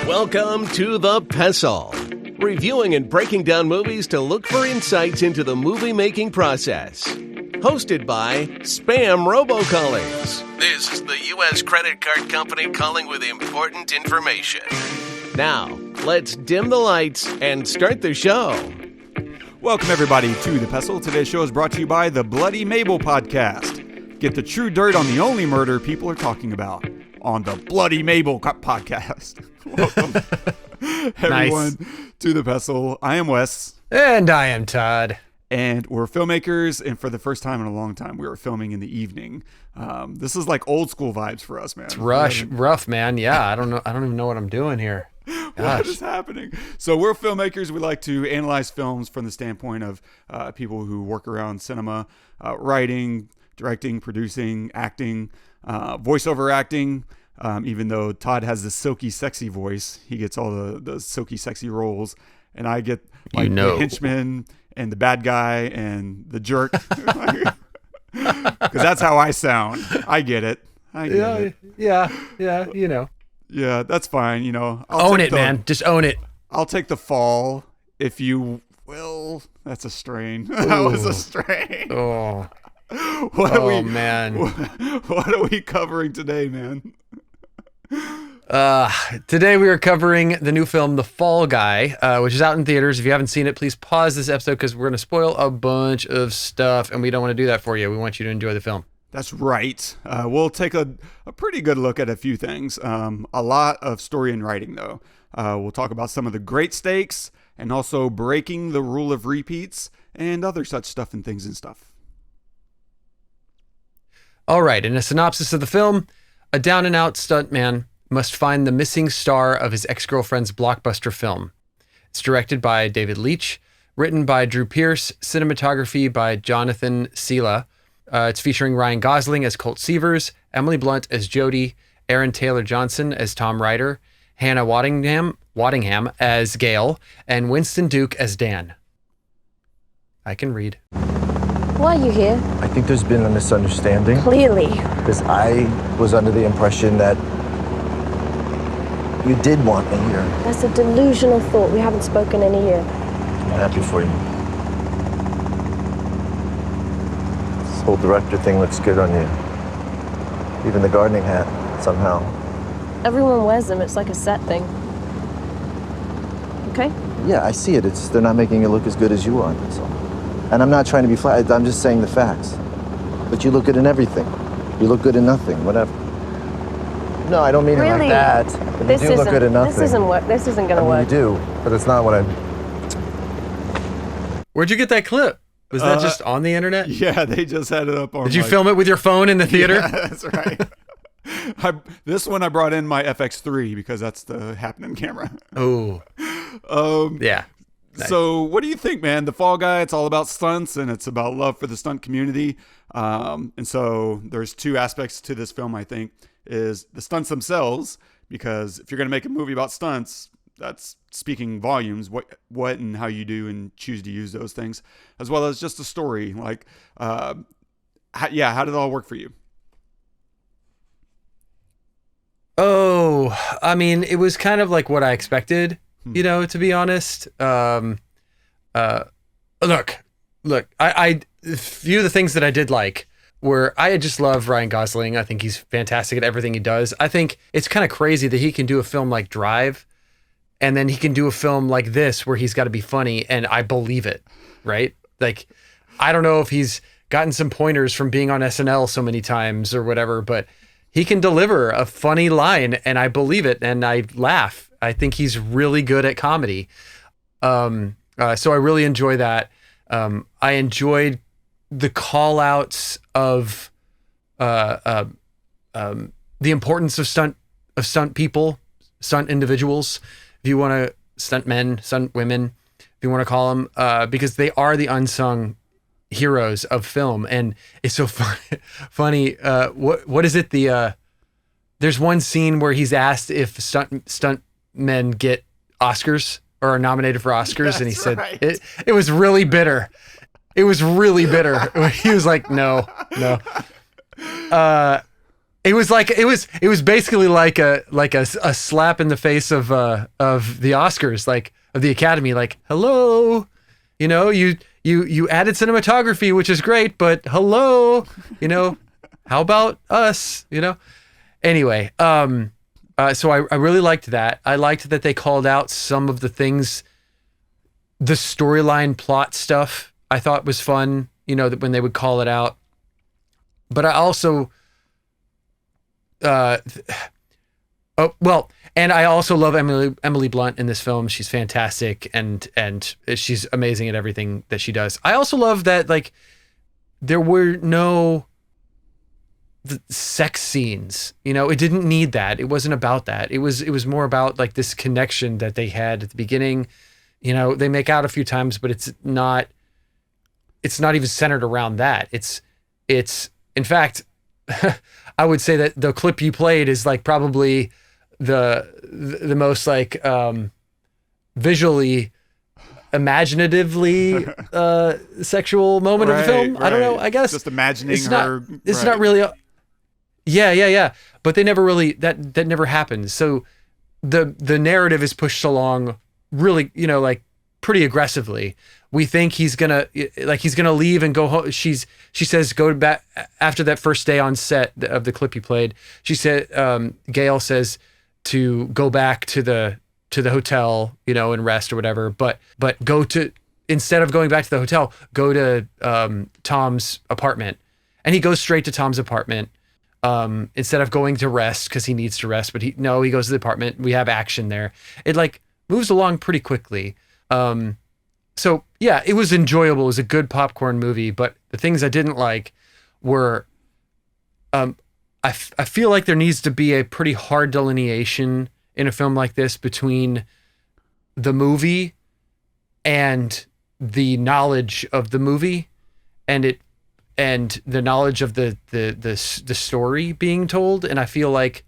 Welcome to the Pestle, reviewing and breaking down movies to look for insights into the movie-making process. Hosted by Spam Robocallers. This is the U.S. credit card company calling with important information. Now, let's dim the lights and start the show. Welcome, everybody, to the Pestle. Today's show is brought to you by the Bloody Mabel podcast. Get the true dirt on the only murder people are talking about on the Bloody Mabel podcast. Welcome, everyone, to the Pestle. I am Wes. And I am Todd. And we're filmmakers, and for the first time in a long time, we were filming in the evening. This is like old school vibes for us, man. It's rough, man. Yeah, I don't know. I don't even know what I'm doing here. What is happening? So we're filmmakers. We like to analyze films from the standpoint of people who work around cinema, writing, directing, producing, acting, voiceover acting. Even though Todd has the silky, sexy voice, he gets all the silky, sexy roles, and I get like the henchman and the bad guy and the jerk, because that's how I sound. I get it. Yeah. You know. Yeah, that's fine. You know, own it, man. Just own it. I'll take the fall, if you will. That's a strain. That was a strain. Oh. Man. What are we covering today, man? Today we are covering the new film, The Fall Guy, which is out in theaters. If you haven't seen it, please pause this episode because we're going to spoil a bunch of stuff, and we don't want to do that for you. We want you to enjoy the film. That's right. We'll take a pretty good look at a few things. A lot of story and writing, though. We'll talk about some of the great stakes and also breaking the rule of repeats and other such stuff and things and stuff. All right. In a synopsis of the film, a down-and-out stuntman must find the missing star of his ex-girlfriend's blockbuster film. It's directed by David Leitch, written by Drew Pearce, cinematography by Jonathan Sela. It's featuring Ryan Gosling as Colt Seavers, Emily Blunt as Jody, Aaron Taylor Johnson as Tom Ryder, Hannah Waddingham as Gail, and Winston Duke as Dan. I can read. Why are you here? I think there's been a misunderstanding. Clearly. Because I was under the impression that you did want me here. That's a delusional thought. We haven't spoken in a year. I'm happy for you. This whole director thing looks good on you. Even the gardening hat, somehow. Everyone wears them. It's like a set thing. Okay? Yeah, I see it. They're not making it look as good as you are, that's all. And I'm not trying to be flat. I'm just saying the facts. But you look good in everything. You look good in nothing, whatever. No, I don't mean really? It like that. But this you do look good in nothing. This isn't going to work. You do, but it's not what I... Where'd you get that clip? Was that just on the internet? Yeah, they just had it up on... Did you film it with your phone in the theater? Yeah, that's right. This one I brought in my FX3 because that's the happening camera. Oh. Yeah. Nice. So what do you think, man? The Fall Guy, it's all about stunts and it's about love for the stunt community. And so there's two aspects to this film, I think, is the stunts themselves, because if you're going to make a movie about stunts, that's speaking volumes, what and how you do and choose to use those things, as well as just the story. Like, how did it all work for you? Oh, I mean, it was kind of like what I expected, you know, to be honest. Look, I few of the things that I did like were, I just love Ryan Gosling. I think he's fantastic at everything he does. I think it's kind of crazy that he can do a film like Drive and then he can do a film like this where he's got to be funny, and I believe it, right? Like, I don't know if he's gotten some pointers from being on SNL so many times or whatever, but he can deliver a funny line and I believe it and I laugh. I think he's really good at comedy. So I really enjoy that. I enjoyed the call outs of the importance of stunt people, stunt individuals, if you want to, stunt men, stunt women, if you want to call them, because they are the unsung heroes of film. And it's so funny. What is it? There's one scene where he's asked if stunt men get Oscars or are nominated for Oscars. And he said, right. It was really bitter. It was really bitter. He was like, no. It was like it was basically like a slap in the face of the Oscars, like of the Academy, like, hello, you added cinematography, which is great, but hello, how about us, Anyway, so I really liked that. I liked that they called out some of the things, the storyline plot stuff I thought was fun, that when they would call it out. But I also and I also love Emily Blunt in this film. She's fantastic and she's amazing at everything that she does. I also love that like there were no sex scenes. It didn't need that. It wasn't about that. It was more about like this connection that they had at the beginning. They make out a few times, but it's not even centered around that. It's in fact, I would say that the clip you played is like probably the most like visually, imaginatively sexual moment of the film. I don't know. I guess just imagining it's her. It's not really. Yeah. But they never really that never happened. So the narrative is pushed along really, like pretty aggressively. We think he's gonna leave and go home. She says go back after that first day on set of the clip you played. She said Gail says to go back to the hotel, and rest or whatever. But instead of going back to the hotel, go to Tom's apartment, and he goes straight to Tom's apartment instead of going to rest because he needs to rest. But he goes to the apartment. We have action there. It like moves along pretty quickly. So yeah, it was enjoyable. It was a good popcorn movie, but the things I didn't like were, I feel like there needs to be a pretty hard delineation in a film like this between the movie and the knowledge of the movie and the knowledge of the story being told. And I feel like,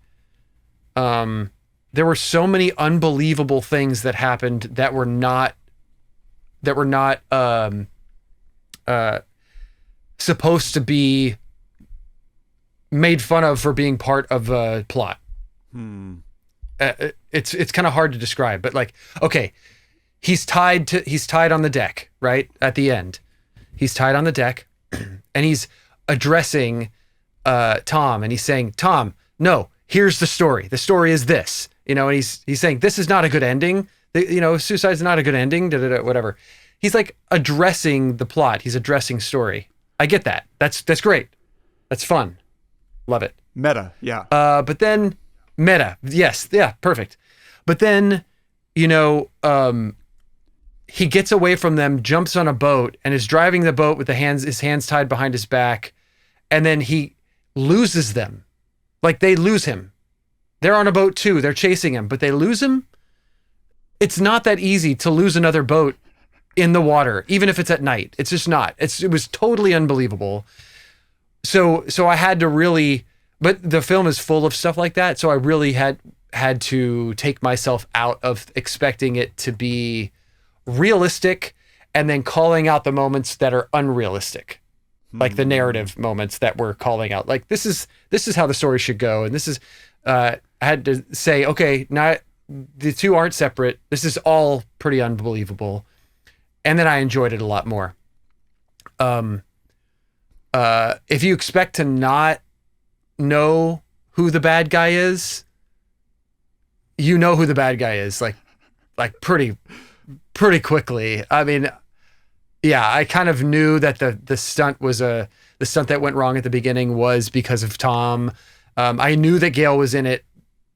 there were so many unbelievable things that happened that were not supposed to be made fun of for being part of a plot. It's kind of hard to describe, but like, okay, he's tied on the deck, right? At the end, he's tied on the deck and he's addressing Tom, and he's saying, Tom, no, here's the story. The story is this, and he's saying, this is not a good ending. Suicide's not a good ending, whatever. He's like addressing the plot. He's addressing story. I get that. That's great. That's fun. Love it. Meta. Yeah. But then meta. Yes. Yeah. Perfect. But then, he gets away from them, jumps on a boat, and is driving the boat with his hands tied behind his back. And then he loses them. Like they lose him. They're on a boat too. They're chasing him, but they lose him. It's not that easy to lose another boat in the water, even if it's at night. It's just not. It was totally unbelievable. So I had to really, but the film is full of stuff like that. So I really had to take myself out of expecting it to be realistic and then calling out the moments that are unrealistic, like the narrative moments that we're calling out. Like this is how the story should go. And this is, I had to say, okay, now the two aren't separate. This is all pretty unbelievable. And then I enjoyed it a lot more. If you expect to not know who the bad guy is, you know who the bad guy is, like pretty quickly. I mean, yeah, I kind of knew that the stunt that went wrong at the beginning was because of Tom. I knew that Gail was in it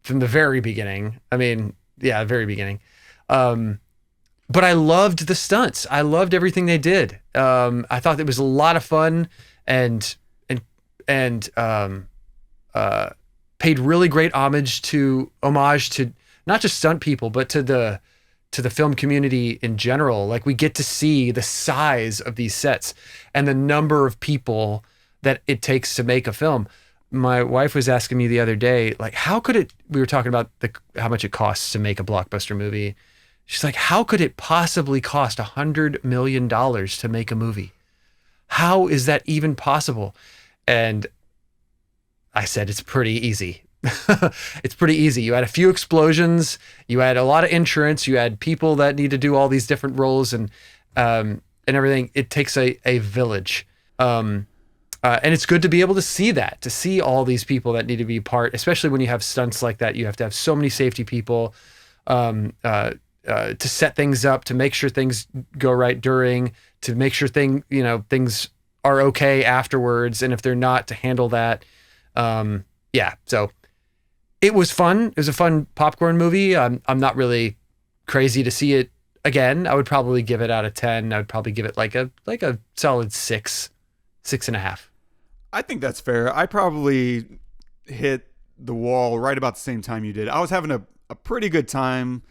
from the very beginning. I mean, yeah, very beginning. But I loved the stunts. I loved everything they did. I thought it was a lot of fun and paid really great homage to not just stunt people, but to the film community in general. Like we get to see the size of these sets and the number of people that it takes to make a film. My wife was asking me the other day, like, we were talking about how much it costs to make a blockbuster movie. She's like, how could it possibly cost $100 million to make a movie? How is that even possible? And I said it's pretty easy. It's pretty easy. You had a few explosions, you had a lot of insurance, you had people that need to do all these different roles and everything. It takes a village. And it's good to be able to see that, to see all these people that need to be part, especially when you have stunts like that. You have to have so many safety people to set things up, to make sure things go right during, to make sure things are okay afterwards. And if they're not, to handle that. So it was fun. It was a fun popcorn movie. I'm not really crazy to see it again. I would probably give it out of 10. I would probably give it like a solid 6.5. I think that's fair. I probably hit the wall right about the same time you did. I was having a pretty good time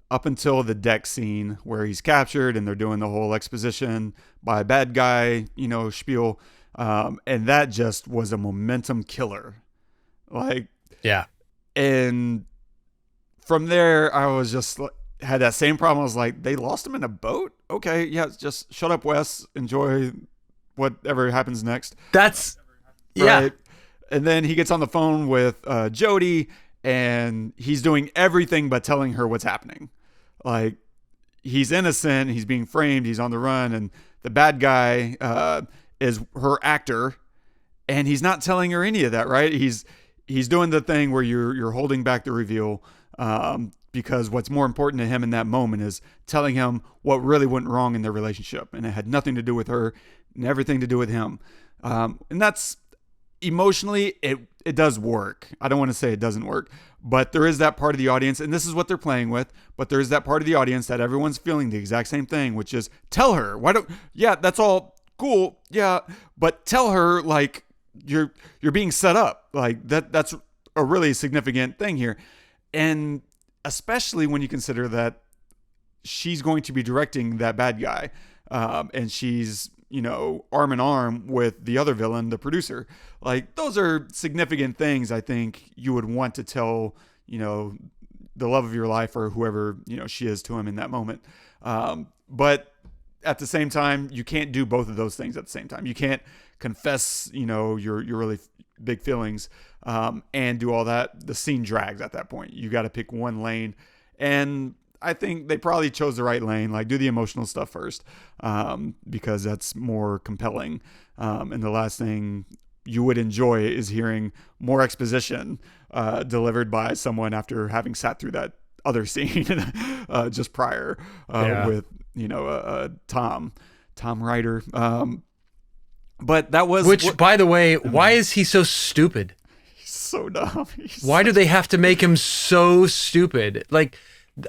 up until the deck scene where he's captured and they're doing the whole exposition by a bad guy, spiel. And that just was a momentum killer. Yeah. And from there, I was just had that same problem. I was like, they lost him in a boat? Okay, yeah, just shut up, Wes. Enjoy whatever happens next. That's, right? Yeah. And then he gets on the phone with Jody, and he's doing everything but telling her what's happening. Like, he's innocent, he's being framed, he's on the run, and the bad guy is her actor, and he's not telling her any of that, right? He's doing the thing where you're holding back the reveal because what's more important to him in that moment is telling him what really went wrong in their relationship, and it had nothing to do with her and everything to do with him. And that's emotionally, it does work. I don't want to say it doesn't work, but there is that part of the audience, and this is what they're playing with, but there is that part of the audience that everyone's feeling the exact same thing, which is tell her. That's all cool. Yeah, but tell her, like, you're being set up. Like, that's a really significant thing here. And especially when you consider that she's going to be directing that bad guy, and she's arm in arm with the other villain, the producer. Like, those are significant things I think you would want to tell the love of your life, or whoever she is to him in that moment. But at the same time, you can't do both of those things at the same time. You can't confess your really big feelings and do all that. The scene drags at that point. You got to pick one lane, and I think they probably chose the right lane. Like, do the emotional stuff first, because that's more compelling. And the last thing you would enjoy is hearing more exposition delivered by someone after having sat through that other scene just prior with Tom Ryder. But that was by the way, why is he so stupid? He's so dumb. Why do they have to make him so stupid? Like,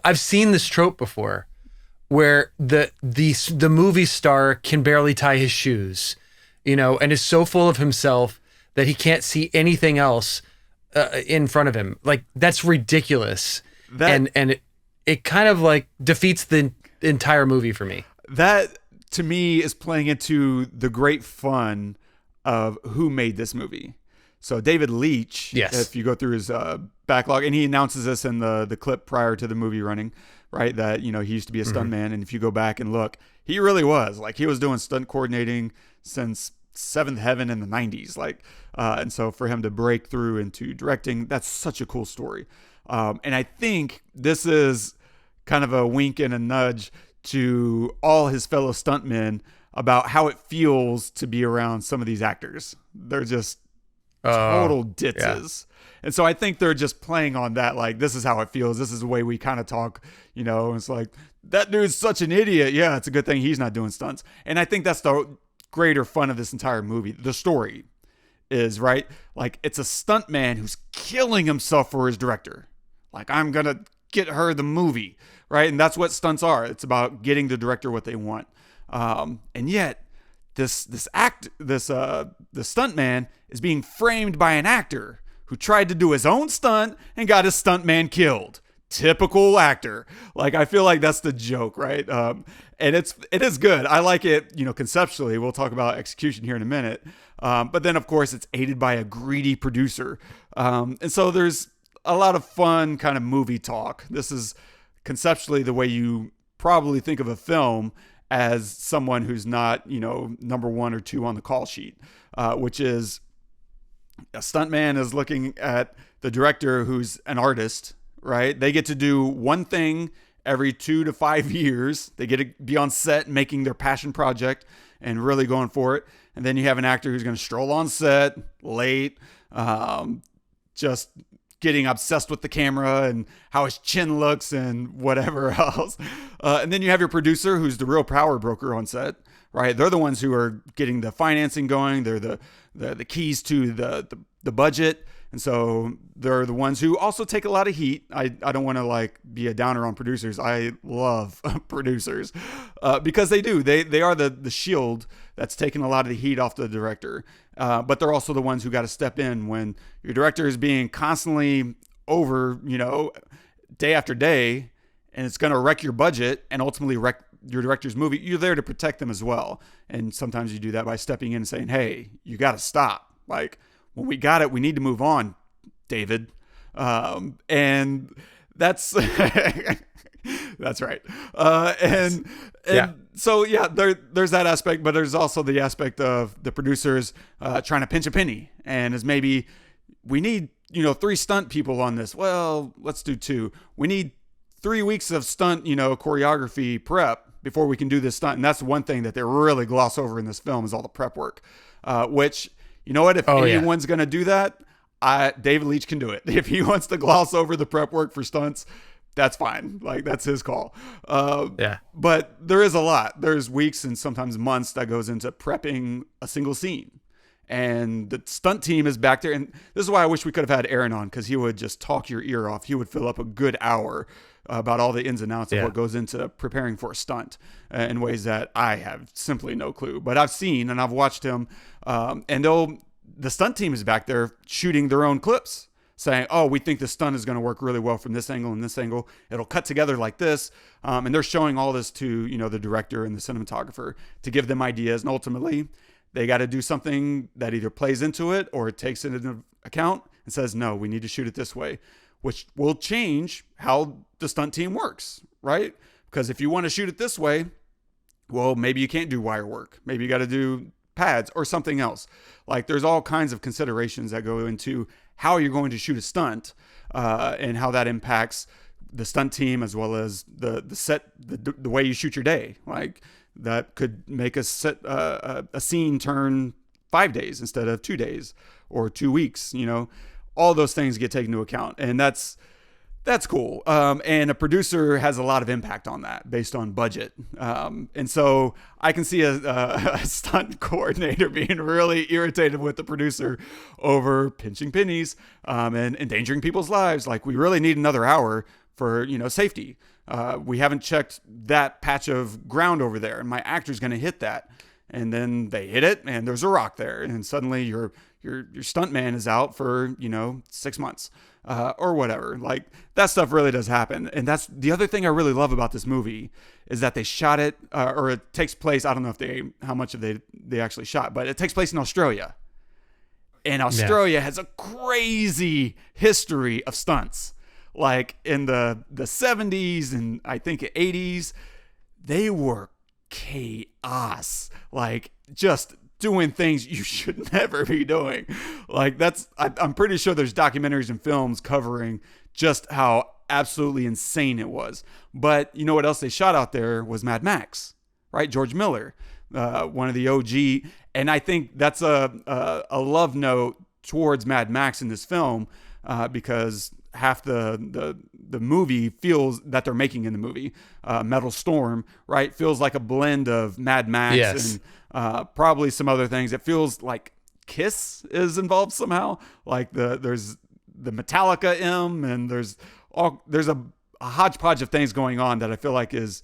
I've seen this trope before, where the movie star can barely tie his shoes, and is so full of himself that he can't see anything else in front of him. Like, that's ridiculous. And it kind of like defeats the entire movie for me. That, to me, is playing into the great fun of who made this movie. So David Leitch, yes, if you go through his backlog, and he announces this in the clip prior to the movie running, right, that he used to be a stuntman, and if you go back and look, he really was. Like, he was doing stunt coordinating since Seventh Heaven in the 90s, and so for him to break through into directing, that's such a cool story. And I think this is kind of a wink and a nudge to all his fellow stuntmen about how it feels to be around some of these actors. They're just total ditzes. Yeah. And so I think they're just playing on that. Like, this is how it feels. This is the way we kind of talk, it's like, that dude's such an idiot. Yeah, it's a good thing he's not doing stunts. And I think that's the greater fun of this entire movie. The story is, right, like, it's a stuntman who's killing himself for his director. Like, I'm going to get her the movie, right? And that's what stunts are. It's about getting the director what they want. And yet, the stuntman is being framed by an actor who tried to do his own stunt and got his stuntman killed. Typical actor. Like, I feel like that's the joke, right? And it is good. I like it, conceptually. We'll talk about execution here in a minute. But then, of course, it's aided by a greedy producer. And so there's a lot of fun kind of movie talk. This is conceptually the way you probably think of a film as someone who's not, number one or two on the call sheet, which is a stuntman is looking at the director who's an artist, right? They get to do one thing every 2 to 5 years. They get to be on set making their passion project and really going for it. And then you have an actor who's going to stroll on set late, just getting obsessed with the camera and how his chin looks and whatever else. And then you have your producer who's the real power broker on set, right? They're the ones who are getting the financing going. They're the keys to the budget. And so they're the ones who also take a lot of heat. I don't want to like be a downer on producers. I love producers because they do. They are the shield that's taking a lot of the heat off the director. But they're also the ones who got to step in when your director is being constantly over, day after day, and it's going to wreck your budget and ultimately wreck your director's movie. You're there to protect them as well. And sometimes you do that by stepping in and saying, hey, you got to stop. Like, when we got it, we need to move on, David. And that's that's right. So yeah, there's that aspect, but there's also the aspect of the producers trying to pinch a penny, and is maybe we need 3 stunt people on this. Well, let's do 2. We need 3 weeks of stunt choreography prep before we can do this stunt, and that's one thing that they really gloss over in this film is all the prep work, which. You know what? If anyone's going to do that, David Leitch can do it. If he wants to gloss over the prep work for stunts, that's fine. Like, that's his call. But there is a lot. There's weeks and sometimes months that goes into prepping a single scene. And the stunt team is back there. And this is why I wish we could have had Aaron on, because he would just talk your ear off. He would fill up a good hour about all the ins and outs of what goes into preparing for a stunt in ways that I have simply no clue. But I've seen and I've watched him, and the stunt team is back there shooting their own clips, saying, oh, we think the stunt is going to work really well from this angle and this angle. It'll cut together like this. And they're showing all this to, the director and the cinematographer to give them ideas. And ultimately, they got to do something that either plays into it or it takes it into account and says, no, we need to shoot it this way, which will change how the stunt team works, right? Because if you want to shoot it this way, well, maybe you can't do wire work. Maybe you got to do pads or something else. Like, there's all kinds of considerations that go into how you're going to shoot a stunt and how that impacts the stunt team as well as the set, the way you shoot your day. Like, that could make a scene turn 5 days instead of 2 days or 2 weeks. All those things get taken into account, and that's cool. And a producer has a lot of impact on that based on budget. And so I can see a stunt coordinator being really irritated with the producer over pinching pennies and endangering people's lives. Like, we really need another hour for, safety. We haven't checked that patch of ground over there, and my actor's going to hit that. And then they hit it, and there's a rock there, and suddenly your stuntman is out for 6 months or whatever. Like, that stuff really does happen. And that's the other thing I really love about this movie is that they shot it or it takes place. I don't know how much of they actually shot, but it takes place in Australia. And Australia has a crazy history of stunts. Like, in the 70s and I think 80s, they were chaos. Like, just doing things you should never be doing. Like, I'm pretty sure there's documentaries and films covering just how absolutely insane it was. But you know what else they shot out there was Mad Max, right? George Miller, one of the OG. And I think that's a love note towards Mad Max in this film because half the movie feels that they're making in the movie, Metal Storm, right? Feels like a blend of Mad Max and probably some other things. It feels like Kiss is involved somehow. Like there's the Metallica and there's a hodgepodge of things going on that I feel like is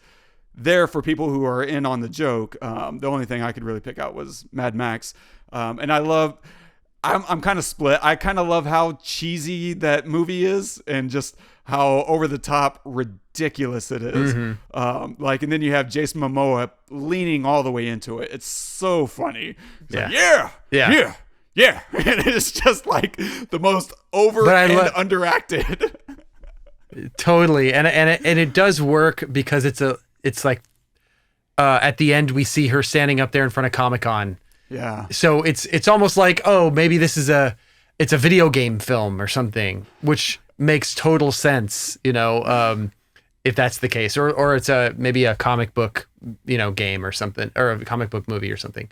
there for people who are in on the joke. The only thing I could really pick out was Mad Max. And I'm kind of split. I kind of love how cheesy that movie is and just how over the top ridiculous it is. Mm-hmm. And then you have Jason Momoa leaning all the way into it. It's so funny. It's like, yeah. And it's just like the most over and underacted. Totally. And it does work because it's like at the end we see her standing up there in front of Comic-Con. Yeah. So it's almost like, oh, maybe this is a it's a video game film or something, which makes total sense, if that's the case, or it's maybe a comic book, game or something, or a comic book movie or something.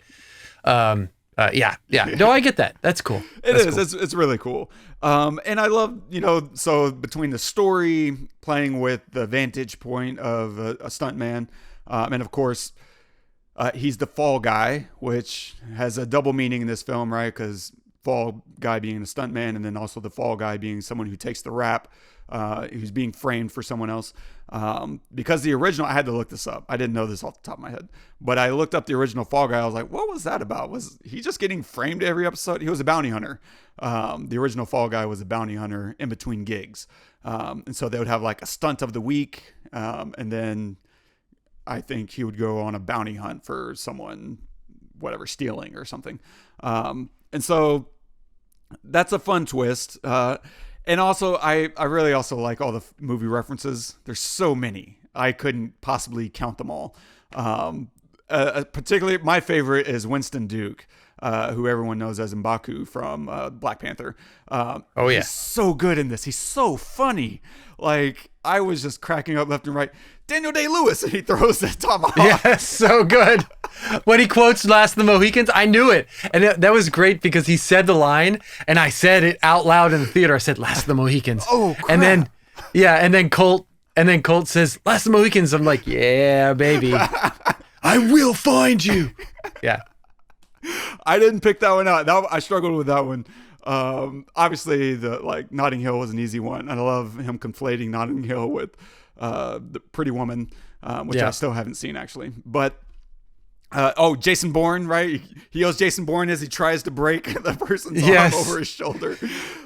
Yeah. No, I get that. That's cool. That's cool. It's really cool. And I love, so between the story, playing with the vantage point of a stuntman, and of course, he's the fall guy, which has a double meaning in this film, right? Because fall guy being a stuntman, and then also the fall guy being someone who takes the rap, who's being framed for someone else. Because the original, I had to look this up. I didn't know this off the top of my head, but I looked up the original fall guy. I was like, what was that about? Was he just getting framed every episode? He was a bounty hunter. The original fall guy was a bounty hunter in between gigs. And so they would have like a stunt of the week. And then I think he would go on a bounty hunt for someone, whatever, stealing or something. And so that's a fun twist. And also, I really also like all the movie references. There's so many. I couldn't possibly count them all. Particularly, my favorite is Winston Duke, who everyone knows as M'Baku from Black Panther. He's so good in this. He's so funny. Like, I was just cracking up left and right. Daniel Day-Lewis, and he throws that tomahawk. Yeah, so good. When he quotes Last of the Mohicans, I knew it. And that was great because he said the line, and I said it out loud in the theater. I said, Last of the Mohicans. Oh, crap. And then Colt says, Last of the Mohicans. I'm like, yeah, baby. I will find you. Yeah. I didn't pick that one out. I struggled with that one. Obviously, Notting Hill was an easy one. And I love him conflating Notting Hill with the Pretty Woman, which I still haven't seen, actually. But Jason Bourne, right? He yells Jason Bourne as he tries to break the person's arm over his shoulder.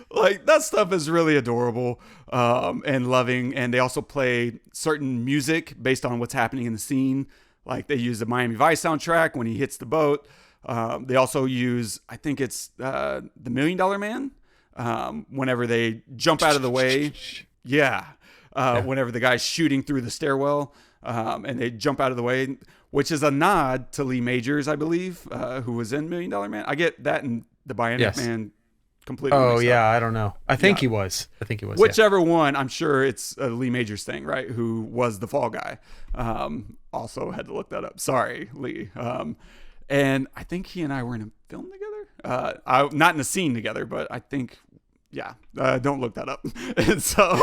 Like, that stuff is really adorable and loving. And they also play certain music based on what's happening in the scene. Like, they use the Miami Vice soundtrack when he hits the boat. They also use, I think it's the $1 Million Man, whenever they jump out of the way. Yeah. Whenever the guy's shooting through the stairwell, and they jump out of the way, which is a nod to Lee Majors, I believe, who was in $1 Million Man. I get that and the Bionic Man completely. Oh, yeah. I don't know. I think he was. Whichever one, I'm sure it's a Lee Majors thing, right? Who was the fall guy. Also had to look that up. Sorry, Lee. And I think he and I were in a film together. Not in a scene together, but I think, don't look that up. And so,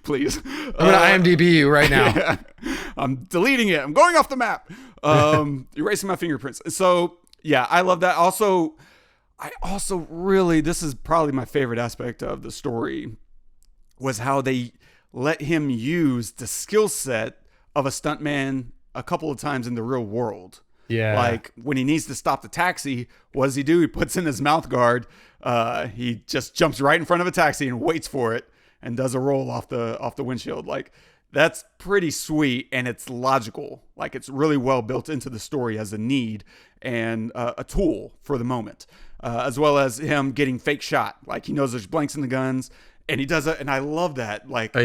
please. I'm going to IMDb you right now. Yeah, I'm deleting it. I'm going off the map. Erasing my fingerprints. So, yeah, I love that. I also really, this is probably my favorite aspect of the story, was how they let him use the skill set of a stuntman a couple of times in the real world. Yeah. Like, when he needs to stop the taxi, what does he do? He puts in his mouth guard. He just jumps right in front of a taxi and waits for it and does a roll off the windshield. Like, that's pretty sweet, and it's logical. Like, it's really well built into the story as a need and a tool for the moment, as well as him getting fake shot. Like, he knows there's blanks in the guns, and he does it, and I love that. Like,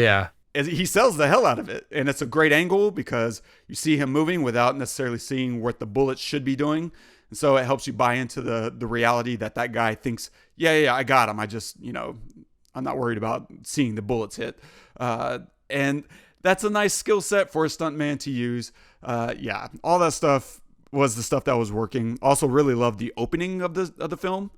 he sells the hell out of it, and it's a great angle because you see him moving without necessarily seeing what the bullets should be doing, and so it helps you buy into the reality that guy thinks, yeah, I got him. I just, I'm not worried about seeing the bullets hit, and that's a nice skill set for a stuntman to use. All that stuff was the stuff that was working. Also, really loved the opening of the film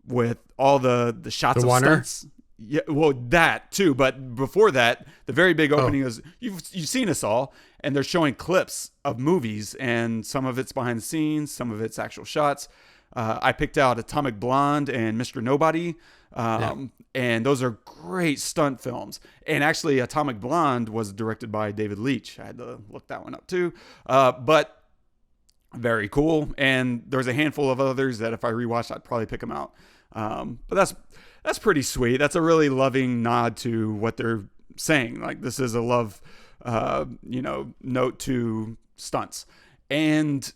with all the shots of stunts. Yeah, well, that too, but before that, the very big opening is you've seen us all, and they're showing clips of movies, and some of it's behind the scenes, some of it's actual shots. I picked out Atomic Blonde and Mr. Nobody, and those are great stunt films. And actually, Atomic Blonde was directed by David Leitch. I had to look that one up too, but very cool. And there's a handful of others that if I rewatched, I'd probably pick them out. But that's pretty sweet. That's a really loving nod to what they're saying. Like, this is a love, note to stunts. And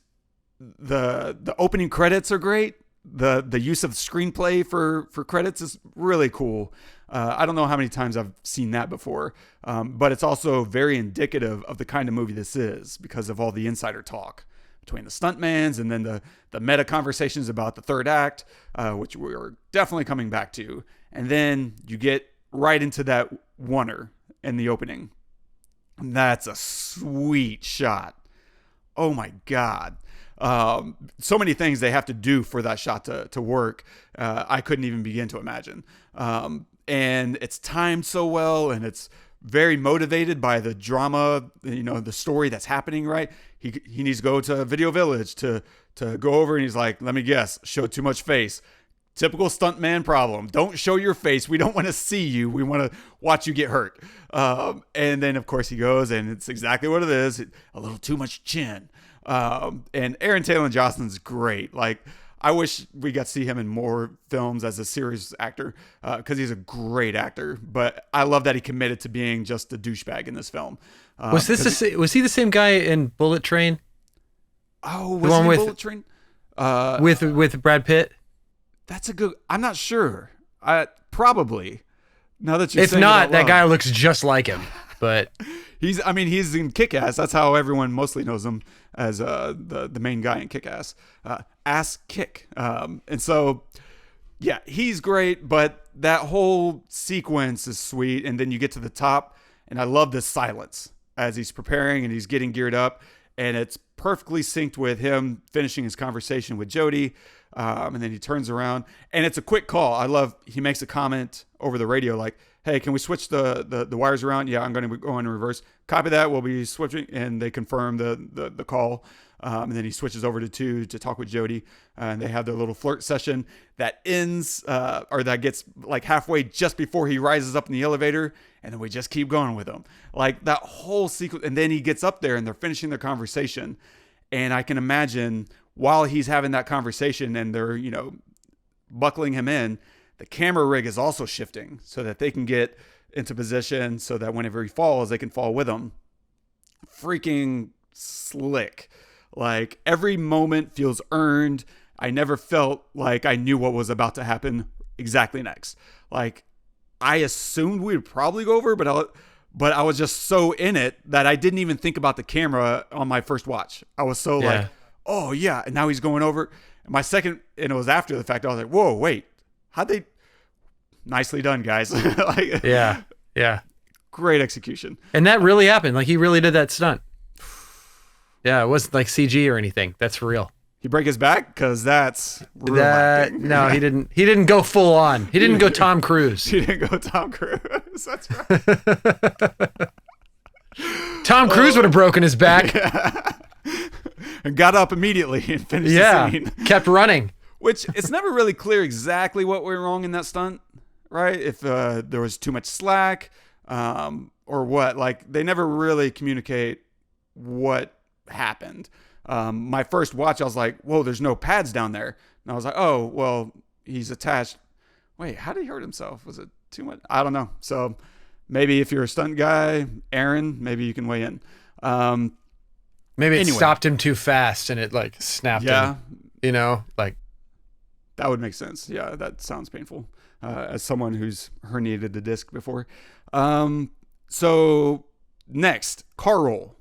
the opening credits are great. The use of screenplay for credits is really cool. I don't know how many times I've seen that before, but it's also very indicative of the kind of movie this is because of all the insider talk between the stuntmans and then the meta conversations about the third act, which we're definitely coming back to. And then you get right into that oneer in the opening. And that's a sweet shot. Oh my God. So many things they have to do for that shot to work. I couldn't even begin to imagine. And it's timed so well, and it's very motivated by the drama, the story that's happening, right? He needs to go to Video Village to go over, and he's like, let me guess, show too much face. Typical stuntman problem. Don't show your face. We don't want to see you. We want to watch you get hurt. And then, of course, he goes, and it's exactly what it is. A little too much chin. And Aaron Taylor Johnson's great. Like, I wish we got to see him in more films as a serious actor, because he's a great actor. But I love that he committed to being just a douchebag in this film. Was he the same guy in Bullet Train? Oh, was he in Bullet Train? With Brad Pitt? That's a good. I'm not sure. Probably. Now that you're if saying not, it out that loud. guy looks just like him. But he's in Kick-Ass. That's how everyone mostly knows him, as the main guy in Kick-Ass. Ass Kick. And so, yeah, he's great, but that whole sequence is sweet. And then you get to the top, and I love this silence as he's preparing and he's getting geared up. And it's perfectly synced with him finishing his conversation with Jody. And then he turns around, and it's a quick call. He makes a comment over the radio like, hey, can we switch the wires around? Yeah, I'm going to go in reverse. Copy that. We'll be switching. And they confirm the call. And then he switches over to 2 to talk with Jody. And they have their little flirt session that ends, or that gets like halfway just before he rises up in the elevator. And then we just keep going with him. Like that whole sequence. And then he gets up there and they're finishing their conversation. And I can imagine while he's having that conversation and they're, buckling him in, the camera rig is also shifting so that they can get into position so that whenever he falls, they can fall with him. Freaking slick. Like every moment feels earned. I never felt like I knew what was about to happen exactly next. Like I assumed we would probably go over, but I was just so in it that I didn't even think about the camera on my first watch. I was so like, oh yeah. And now he's going over. My second, and it was after the fact, I was like, whoa, wait. How'd they? Nicely done, guys. Like, yeah. Great execution. And that really happened. Like he really did that stunt. Yeah, it wasn't like CG or anything. That's for real. He break his back? Because that's real acting. No, he didn't. He didn't go full on. He didn't go Tom Cruise. He didn't go Tom Cruise. That's right. Tom Cruise would have broken his back. And got up immediately and finished the scene. Kept running. Which it's never really clear exactly what went wrong in that stunt, right? If there was too much slack, or what. Like they never really communicate what happened. My first watch, I was like, whoa, there's no pads down there. And I was like, oh, well, he's attached. Wait, how did he hurt himself? Was it too much? I don't know. So maybe if you're a stunt guy, Aaron, maybe you can weigh in. Maybe it stopped him too fast and it like snapped him. Like. That would make sense. Yeah, that sounds painful. As someone who's herniated the disc before. So next, car roll.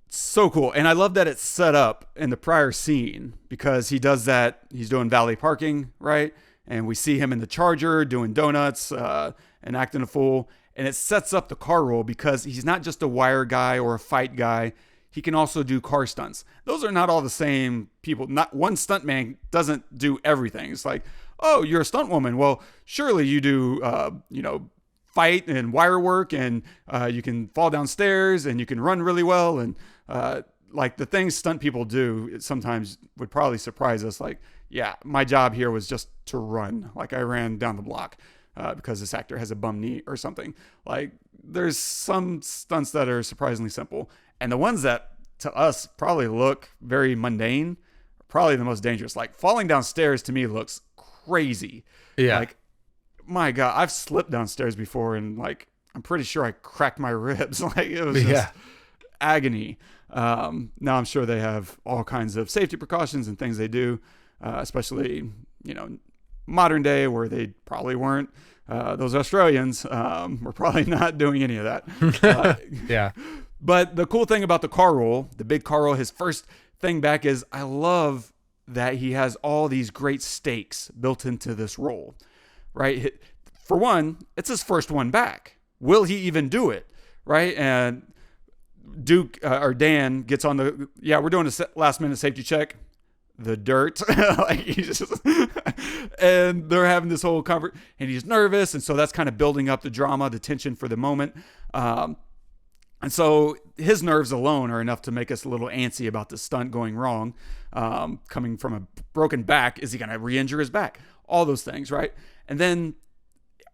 So cool. And I love that it's set up in the prior scene because he does that. He's doing valet parking, right? And we see him in the Charger doing donuts and acting a fool. And it sets up the car roll because he's not just a wire guy or a fight guy. He can also do car stunts. Those are not all the same people. Not one stuntman doesn't do everything. It's like, oh, you're a stunt woman. Well, surely you do, fight and wire work, and you can fall downstairs, and you can run really well, and like the things stunt people do, it sometimes would probably surprise us. Like, yeah, my job here was just to run. Like I ran down the block because this actor has a bum knee or something. Like there's some stunts that are surprisingly simple. And the ones that to us probably look very mundane are probably the most dangerous. Like falling downstairs to me looks crazy. Yeah. Like, my God, I've slipped downstairs before and like, I'm pretty sure I cracked my ribs. Like it was just agony. Now I'm sure they have all kinds of safety precautions and things they do, especially, modern day where they probably weren't. Those Australians were probably not doing any of that. Yeah. But the cool thing about the car roll, the big car roll, his first thing back is I love that he has all these great stakes built into this role, right? For one, it's his first one back. Will he even do it, right? And Duke or Dan gets on we're doing a last minute safety check. The dirt, and they're having this whole conversation, and he's nervous, and so that's kind of building up the drama, the tension for the moment. And so his nerves alone are enough to make us a little antsy about the stunt going wrong. Coming from a broken back, is he going to re-injure his back? All those things, right? And then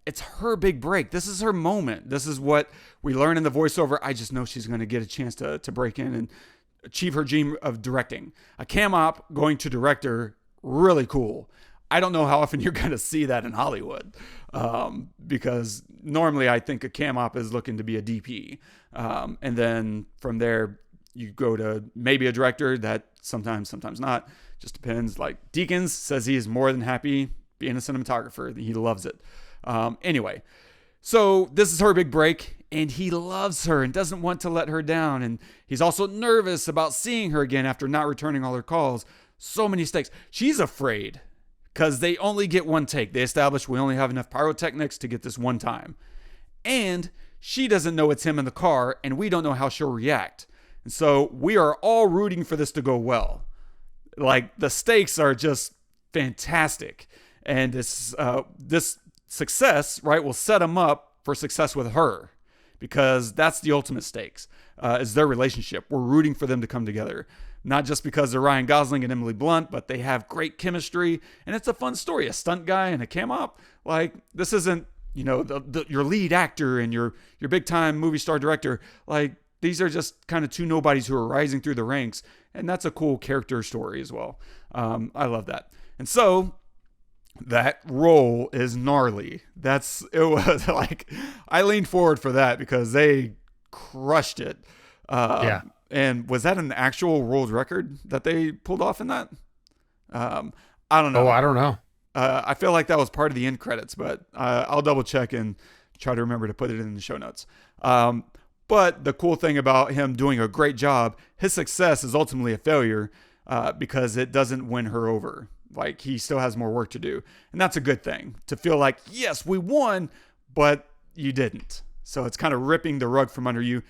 it's her big break. This is her moment. This is what we learn in the voiceover. I just know she's going to get a chance to break in and achieve her dream of directing. A cam op going to director, really cool. I don't know how often you're going to see that in Hollywood, because normally I think a cam op is looking to be a DP. And then from there, you go to maybe a director that sometimes not. Just depends. Like Deakins says he is more than happy being a cinematographer. He loves it. Anyway, so this is her big break. And he loves her and doesn't want to let her down. And he's also nervous about seeing her again after not returning all her calls. So many stakes. She's afraid because they only get one take. They establish we only have enough pyrotechnics to get this one time. And she doesn't know it's him in the car, and we don't know how she'll react. And so we are all rooting for this to go well. Like, the stakes are just fantastic. And this success, right, will set him up for success with her. Because that's the ultimate stakes, is their relationship. We're rooting for them to come together. Not just because they're Ryan Gosling and Emily Blunt, but they have great chemistry. And it's a fun story. A stunt guy and a cam op. Like, this isn't, your lead actor and your big time movie star director. Like, these are just kind of two nobodies who are rising through the ranks. And that's a cool character story as well. I love that. And so that role is gnarly. It was like, I leaned forward for that because they crushed it. Yeah. And was that an actual world record that they pulled off in that? I don't know. Oh, I don't know. I feel like that was part of the end credits, but I'll double check and try to remember to put it in the show notes. But the cool thing about him doing a great job, his success is ultimately a failure because it doesn't win her over. Like, he still has more work to do. And that's a good thing, to feel like, yes, we won, but you didn't. So it's kind of ripping the rug from under you.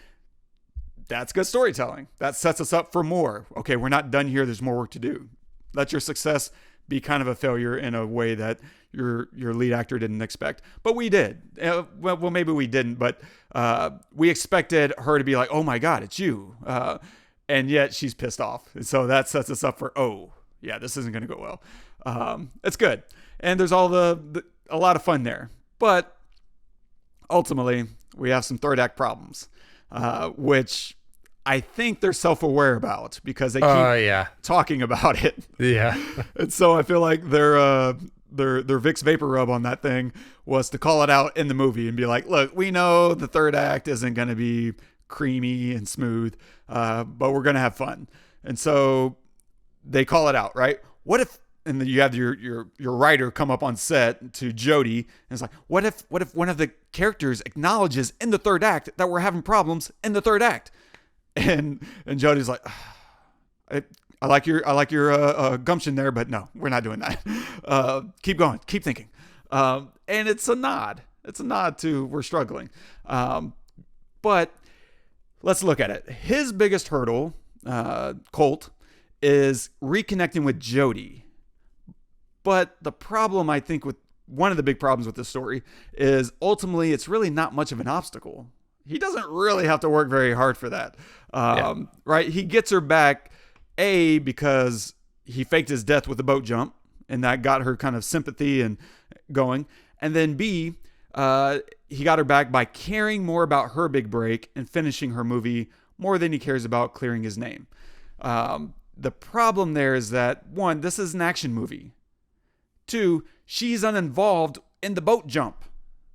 That's good storytelling. That sets us up for more. Okay, we're not done here. There's more work to do. Let your success be kind of a failure in a way that your lead actor didn't expect. But we did. Well, maybe we didn't, but we expected her to be like, oh my God, it's you. And yet she's pissed off. And so that sets us up for, yeah, this isn't going to go well. It's good. And there's all a lot of fun there. But ultimately, we have some third act problems, which I think they're self-aware about because they keep talking about it. Yeah. And so I feel like their Vicks Vapor Rub on that thing was to call it out in the movie and be like, look, we know the third act isn't going to be creamy and smooth, but we're going to have fun. And so they call it out, right? What if, and then you have your writer come up on set to Jody and it's like, what if one of the characters acknowledges in the third act that we're having problems in the third act? And Jody's like, I like your gumption there, but no, we're not doing that. Keep going, keep thinking. And it's a nod. It's a nod to we're struggling. But let's look at it. His biggest hurdle, Colt, is reconnecting with Jody. But the problem, I think, with one of the big problems with this story is ultimately it's really not much of an obstacle. He doesn't really have to work very hard for that. Right? He gets her back, A, because he faked his death with a boat jump, and that got her kind of sympathy and going. And then B, he got her back by caring more about her big break and finishing her movie more than he cares about clearing his name. The problem there is that, one, this is an action movie. Two, she's uninvolved in the boat jump.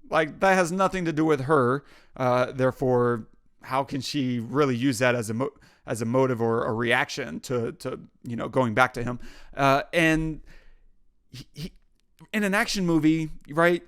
Like, that has nothing to do with her. Therefore, how can she really use that as a motive or a reaction to going back to him? And he, in an action movie, right,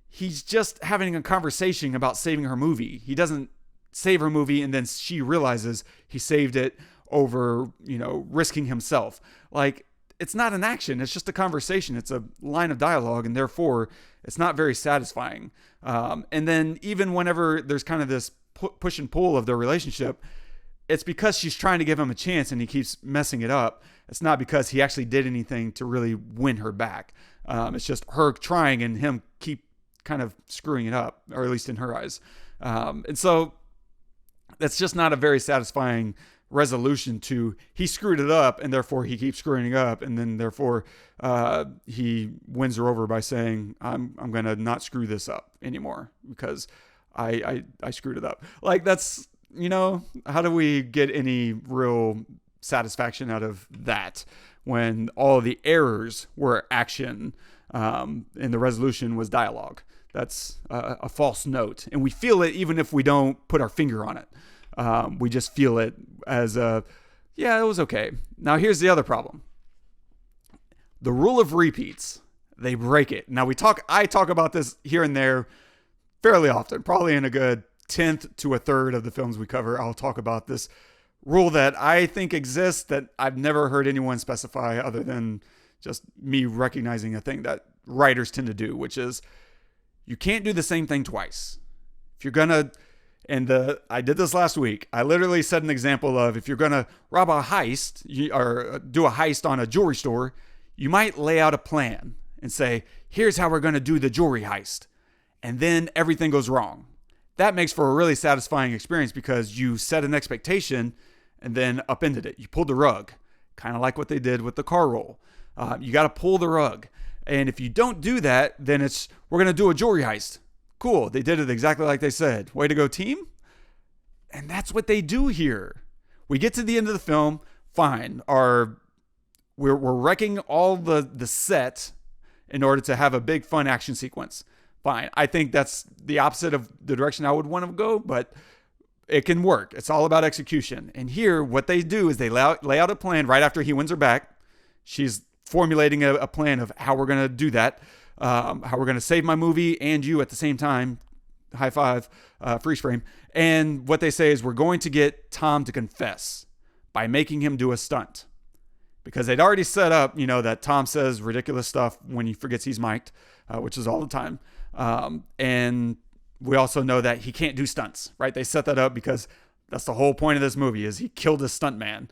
he's just having a conversation about saving her movie. He doesn't save her movie, and then she realizes he saved it over, risking himself. Like, it's not an action. It's just a conversation. It's a line of dialogue, and therefore it's not very satisfying. And then even whenever there's kind of this push and pull of their relationship, it's because she's trying to give him a chance and he keeps messing it up. It's not because he actually did anything to really win her back. It's just her trying and him keep kind of screwing it up, or at least in her eyes. And so that's just not a very satisfying resolution to, he screwed it up and therefore he keeps screwing it up, and then therefore he wins her over by saying, I'm going to not screw this up anymore because I screwed it up. Like, that's, how do we get any real satisfaction out of that when all the errors were action and the resolution was dialogue? That's a false note, and we feel it even if we don't put our finger on it. We just feel it as it was okay. Now here's the other problem. The rule of repeats, they break it. Now I talk about this here and there fairly often, probably in a good 10th to a third of the films we cover. I'll talk about this rule that I think exists that I've never heard anyone specify other than just me recognizing a thing that writers tend to do, which is you can't do the same thing twice. If you're going to, I did this last week. I literally set an example of, if you're going to rob a heist or do a heist on a jewelry store, you might lay out a plan and say, here's how we're going to do the jewelry heist. And then everything goes wrong. That makes for a really satisfying experience because you set an expectation and then upended it. You pulled the rug, kind of like what they did with the car roll. You got to pull the rug. And if you don't do that, then we're going to do a jewelry heist. Cool. They did it exactly like they said. Way to go, team. And that's what they do here. We get to the end of the film. Fine. We're wrecking all the set in order to have a big fun action sequence. Fine. I think that's the opposite of the direction I would want to go, but it can work. It's all about execution. And here, what they do is they lay out a plan right after he wins her back. She's formulating a plan of how we're going to do that, how we're going to save my movie and you at the same time. High five, freeze frame. And what they say is, we're going to get Tom to confess by making him do a stunt. Because they'd already set up, that Tom says ridiculous stuff when he forgets he's mic'd, which is all the time. And we also know that he can't do stunts, right? They set that up because that's the whole point of this movie, is he killed his stuntman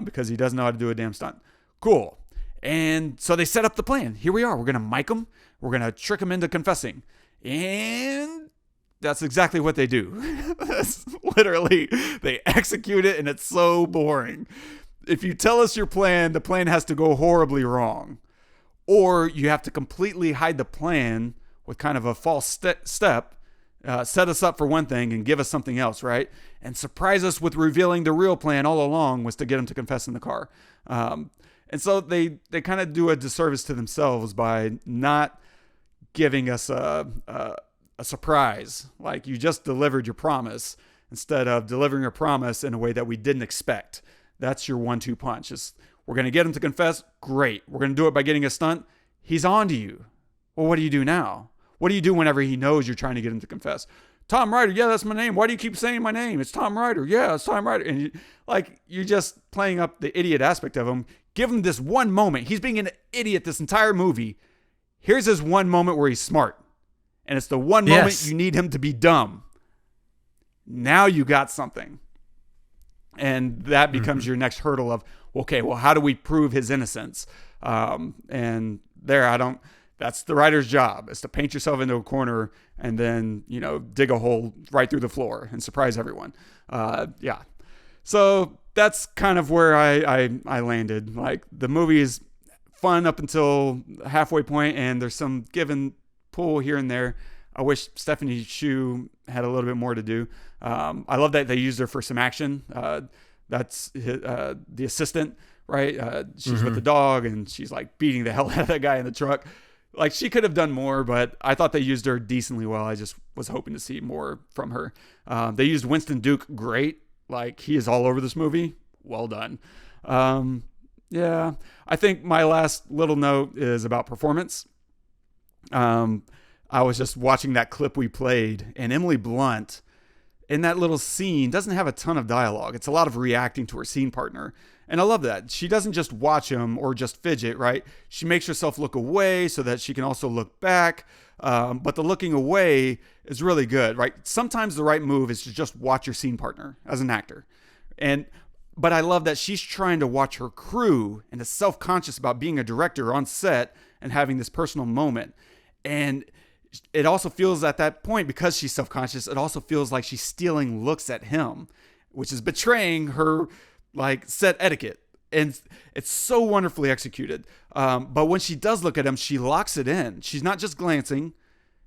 because he doesn't know how to do a damn stunt. Cool. And so they set up the plan. Here we are. We're going to mic him. We're going to trick him into confessing. And that's exactly what they do. That's literally, they execute it, and it's so boring. If you tell us your plan, the plan has to go horribly wrong. Or you have to completely hide the plan with kind of a false step, set us up for one thing and give us something else, right? And surprise us with revealing the real plan all along was to get him to confess in the car. And so they kind of do a disservice to themselves by not giving us a surprise. Like, you just delivered your promise instead of delivering a promise in a way that we didn't expect. That's your 1-2 punch. We're going to get him to confess. Great. We're going to do it by getting a stunt. He's on to you. Well, what do you do now? What do you do whenever he knows you're trying to get him to confess? Tom Ryder. Yeah, that's my name. Why do you keep saying my name? It's Tom Ryder. Yeah, it's Tom Ryder. And you're just playing up the idiot aspect of him. Give him this one moment. He's being an idiot this entire movie. Here's his one moment where he's smart. And it's the one moment you need him to be dumb. Now you got something. And that becomes your next hurdle of, okay, well, how do we prove his innocence? And that's the writer's job, is to paint yourself into a corner and then, dig a hole right through the floor and surprise everyone. So that's kind of where I landed. Like, the movie is fun up until halfway point, and there's some give and pull here and there. I wish Stephanie Hsu had a little bit more to do. I love that they used her for some action. That's the assistant, right? She's with the dog, and she's like beating the hell out of that guy in the truck. Like, she could have done more, but I thought they used her decently well. I just was hoping to see more from her. They used Winston Duke great. Like, he is all over this movie. Well done. I think my last little note is about performance. I was just watching that clip we played, and Emily Blunt in that little scene doesn't have a ton of dialogue. It's a lot of reacting to her scene partner. And I love that. She doesn't just watch him or just fidget, right? She makes herself look away so that she can also look back. But the looking away is really good, right? Sometimes the right move is to just watch your scene partner as an actor. But I love that she's trying to watch her crew and is self-conscious about being a director on set and having this personal moment. And it also feels at that point, because she's self-conscious, it also feels like she's stealing looks at him, which is betraying her like set etiquette. And it's so wonderfully executed. But when she does look at him, she locks it in. She's not just glancing.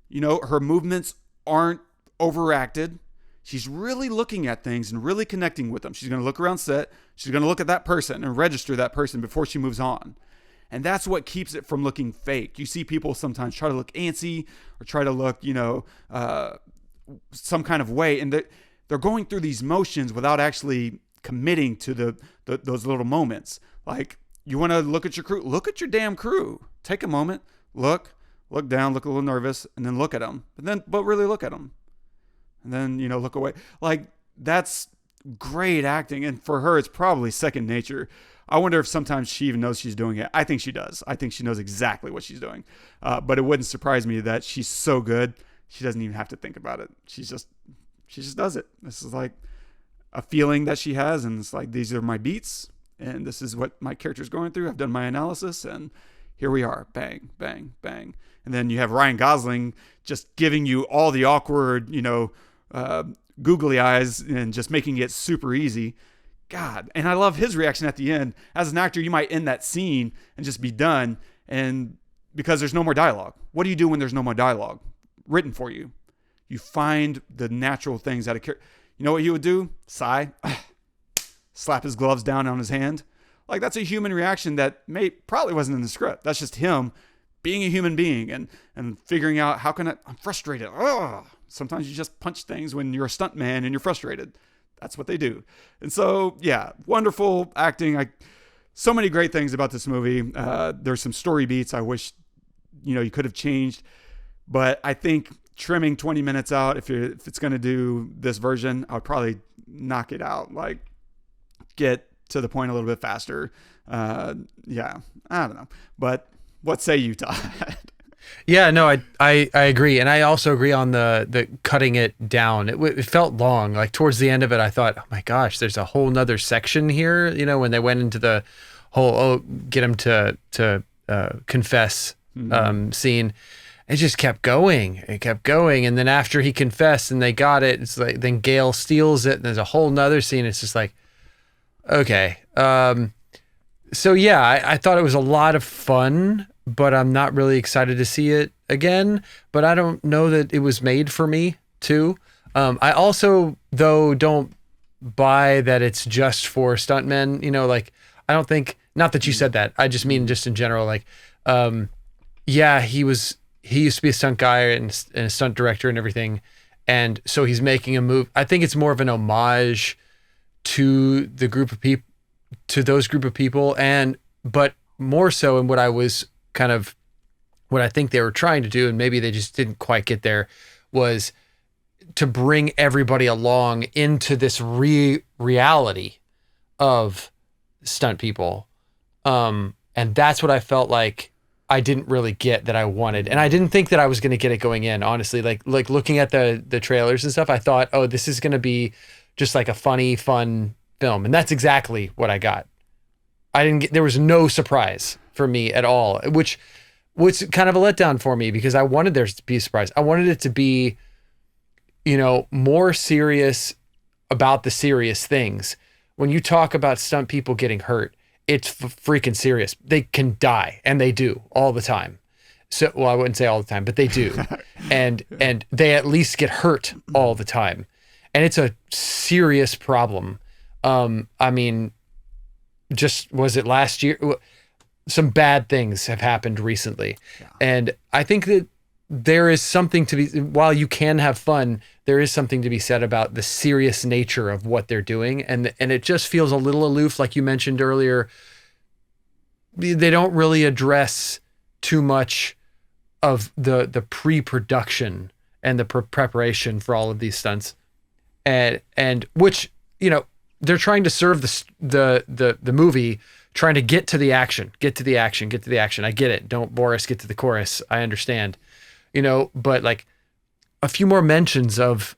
You know, her movements aren't overacted. She's really looking at things and really connecting with them. She's going to look around set. She's going to look at that person and register that person before she moves on. And that's what keeps it from looking fake. You see people sometimes try to look antsy or try to look, some kind of way. And they're going through these motions without actually committing to those little moments. Like, you want to look at your crew? Look at your damn crew. Take a moment. Look down, look a little nervous, and then look at them. But really look at them. And then, look away. Like, that's great acting. And for her, it's probably second nature. I wonder if sometimes she even knows she's doing it. I think she does. I think she knows exactly what she's doing. But it wouldn't surprise me that she's so good, she doesn't even have to think about it. She just does it. This is like a feeling that she has. And it's like, these are my beats. And this is what my character's going through. I've done my analysis. And here we are. Bang, bang, bang. And then you have Ryan Gosling just giving you all the awkward, googly eyes and just making it super easy. God. And I love his reaction at the end. As an actor, you might end that scene and just be done. And because there's no more dialogue. What do you do when there's no more dialogue written for you? You find the natural things out of character. You know what he would do? Sigh. Slap his gloves down on his hand. Like, that's a human reaction that probably wasn't in the script. That's just him being a human being and figuring out, I'm frustrated. Ugh. Sometimes you just punch things when you're a stuntman and you're frustrated. That's what they do. And so, yeah, wonderful acting. So many great things about this movie. There's some story beats I wish, you could have changed. But I think trimming 20 minutes out, if it's going to do this version, I would probably knock it out. Like, get to the point a little bit faster. Yeah, I don't know. But what say you, Todd? Yeah, no, I agree. And I also agree on the cutting it down. It felt long. Like, towards the end of it, I thought, oh my gosh, there's a whole nother section here. when they went into the whole, get him to confess scene. It just kept going. It kept going. And then after he confessed and they got it, it's like, then Gail steals it. And there's a whole nother scene. It's just like, okay. So yeah, I thought it was a lot of fun, but I'm not really excited to see it again. But I don't know that it was made for me too. I also, though, don't buy that it's just for stuntmen. I don't think, not that you said that. I just mean just in general, like, yeah, he used to be a stunt guy and a stunt director and everything. And so he's making a move. I think it's more of an homage to the group of people, to those group of people. But more so in what I think they were trying to do, and maybe they just didn't quite get there, was to bring everybody along into this reality of stunt people. And that's what I felt like I didn't really get that I wanted. And I didn't think that I was going to get it going in, honestly. Like looking at the trailers and stuff, I thought, oh, this is going to be just like a funny, fun film. And that's exactly what I got. There was no surprise for me at all, which was kind of a letdown for me, because I wanted there to be a surprise. I wanted it to be, more serious about the serious things. When you talk about stunt people getting hurt, it's freaking serious. They can die, and they do all the time. So, well, I wouldn't say all the time, but they do. and they at least get hurt all the time. And it's a serious problem. I mean, just, was it last year? Some bad things have happened recently. Yeah. And I think that there is something to be, while you can have fun, there is something to be said about the serious nature of what they're doing. And it just feels a little aloof. Like you mentioned earlier, they don't really address too much of the pre-production and the preparation for all of these stunts. and which, you know, they're trying to serve the movie, trying to get to the action. I get it. Don't bore us, get to the chorus. I understand, you know, but like a few more mentions of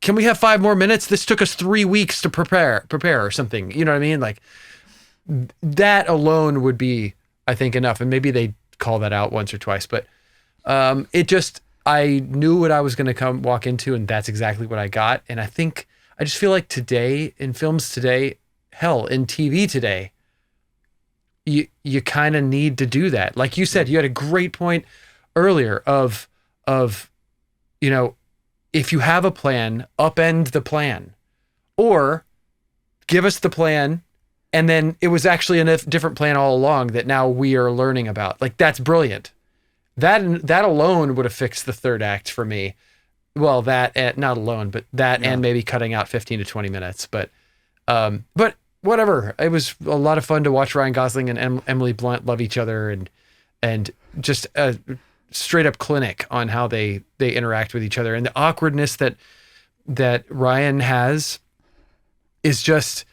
can we have 5 more minutes? This took us 3 weeks to prepare or something. You know what I mean? Like that alone would be, I think, enough. And maybe they call that out once or twice, but I knew what I was going to walk into, and that's exactly what I got. And I just feel like today, in films today, hell, in TV today, you kind of need to do that. Like you said, you had a great point earlier of, you know, if you have a plan, upend the plan, or give us the plan, and then it was actually a different plan all along that now we are learning about. Like, that's brilliant. That alone would have fixed the third act for me. Well, that not alone, but that and maybe cutting out 15 to 20 minutes. But whatever. It was a lot of fun to watch Ryan Gosling and Emily Blunt love each other, and just a straight up clinic on how they interact with each other, and the awkwardness that Ryan has is just.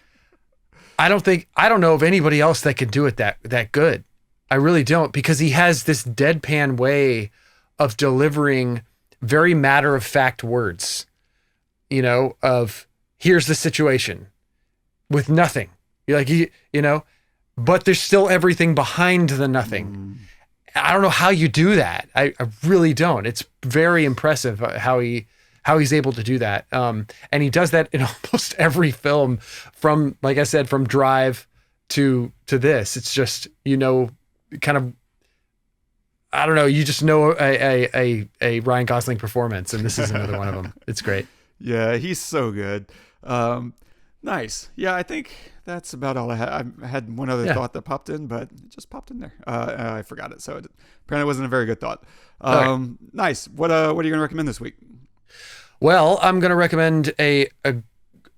I don't know of anybody else that could do it that good. I really don't, because he has this deadpan way of delivering very matter of fact words, you know, of here's the situation with nothing. You're like, you know, but there's still everything behind the nothing. I don't know how you do that. I really don't. It's very impressive how he's able to do that. And he does that in almost every film from, like I said, from Drive to this. It's just, you know, kind of, I don't know, you just know a Ryan Gosling performance, and this is another one of them. It's great. Yeah, he's so good. Nice. Yeah, I think that's about all I had. I had one other thought that popped in, but it just popped in there. I forgot it, so it apparently wasn't a very good thought. Right. Nice. What are you going to recommend this week? Well, I'm going to recommend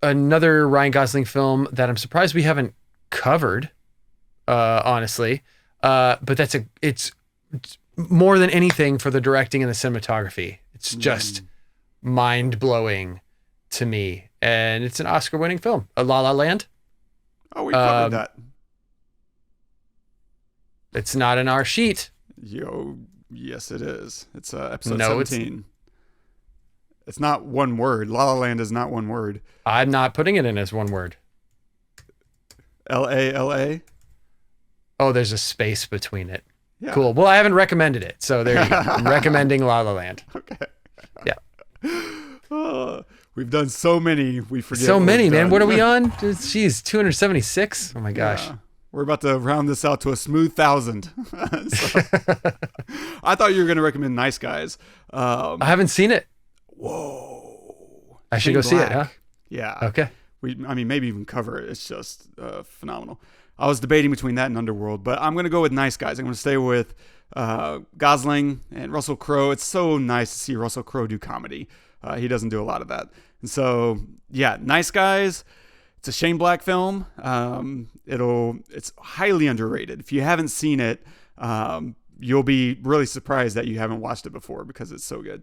another Ryan Gosling film that I'm surprised we haven't covered, honestly. But it's more than anything for the directing and the cinematography. It's just mind-blowing to me. And it's an Oscar-winning film, La La Land. Oh, we covered that. It's not in our sheet. Yes, it is. It's episode 17. It's not one word. La La Land is not one word. I'm not putting it in as one word. L-A-L-A? Oh, there's a space between it. Yeah. Cool. Well, I haven't recommended it, so there you go. I'm recommending La La Land. Okay. Yeah. We've done so many. We forget. So many, man. What are we on? Jeez, 276. Oh my gosh. Yeah. We're about to round this out to a smooth 1,000. I thought you were going to recommend Nice Guys. I haven't seen it. Whoa. I should go see it, huh? Yeah. Okay. Maybe even cover it. It's just phenomenal. I was debating between that and Underworld, but I'm going to go with Nice Guys. I'm going to stay with Gosling and Russell Crowe. It's so nice to see Russell Crowe do comedy. He doesn't do a lot of that. And so, yeah, Nice Guys. It's a Shane Black film. It's highly underrated. If you haven't seen it, you'll be really surprised that you haven't watched it before because it's so good.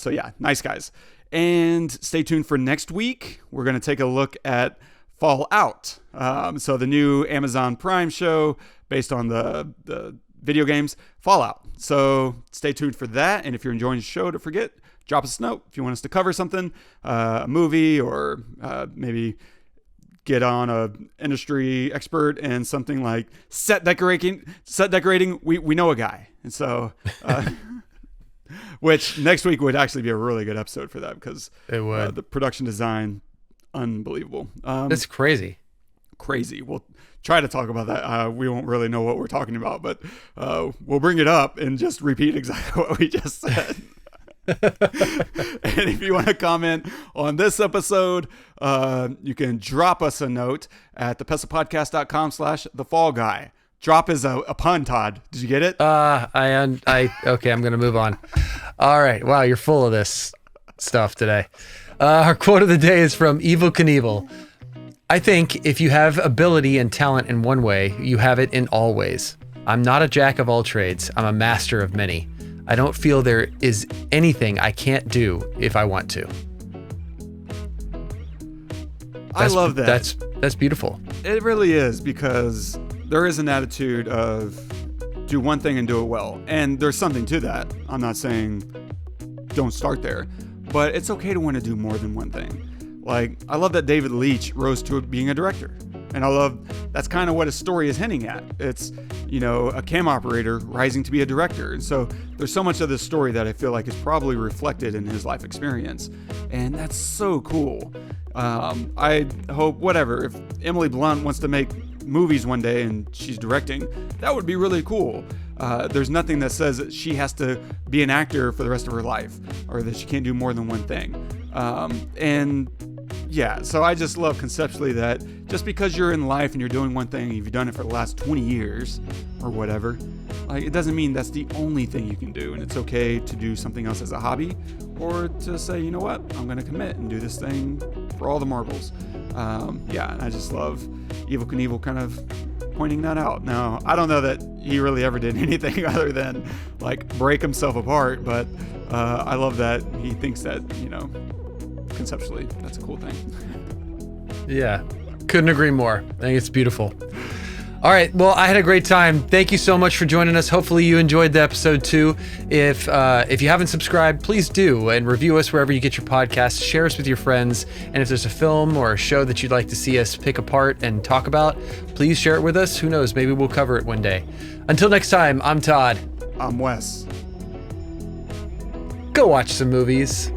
So yeah, Nice Guys. And stay tuned for next week. We're going to take a look at Fallout. So the new Amazon Prime show based on the video games Fallout. So stay tuned for that. And if you're enjoying the show, don't forget, drop us a note if you want us to cover something, a movie, or maybe get on a industry expert and something like set decorating. We know a guy. And so, which next week would actually be a really good episode for that, because it would. The production design, unbelievable. It's crazy. We'll try to talk about that. We won't really know what we're talking about, but we'll bring it up and just repeat exactly what we just said. And if you want to comment on this episode, you can drop us a note at thepestlepodcast.com/thefallguy. Drop is a pun, Todd. Did you get it? Okay, I'm going to move on. All right. Wow, you're full of this stuff today. Our quote of the day is from Evel Knievel. I think if you have ability and talent in one way, you have it in all ways. I'm not a jack of all trades. I'm a master of many. I don't feel there is anything I can't do if I want to. I love that. That's beautiful. It really is, because there is an attitude of do one thing and do it well. And there's something to that. I'm not saying don't start there, but it's okay to want to do more than one thing. Like, I love that David Leitch rose to being a director. And I love that's kind of what his story is hinting at. It's, a cam operator rising to be a director. And so there's so much of this story that I feel like is probably reflected in his life experience. And that's so cool. I hope, if Emily Blunt wants to make movies one day and she's directing, that would be really cool. There's nothing that says that she has to be an actor for the rest of her life, or that she can't do more than one thing. So I just love conceptually that just because you're in life and you're doing one thing, you've done it for the last 20 years or whatever, it doesn't mean that's the only thing you can do. And it's okay to do something else as a hobby, or to say, you know what, I'm going to commit and do this thing for all the marbles. And I just love Evel Knievel kind of pointing that out. Now, I don't know that he really ever did anything other than break himself apart, but I love that he thinks that, conceptually, that's a cool thing. Yeah, couldn't agree more. I think it's beautiful. All right, well, I had a great time. Thank you so much for joining us. Hopefully you enjoyed the episode too. If you haven't subscribed, please do, and review us wherever you get your podcasts. Share us with your friends, and if there's a film or a show that you'd like to see us pick apart and talk about, please share it with us. Who knows, maybe we'll cover it one day. Until next time, I'm Todd. I'm Wes. Go watch some movies.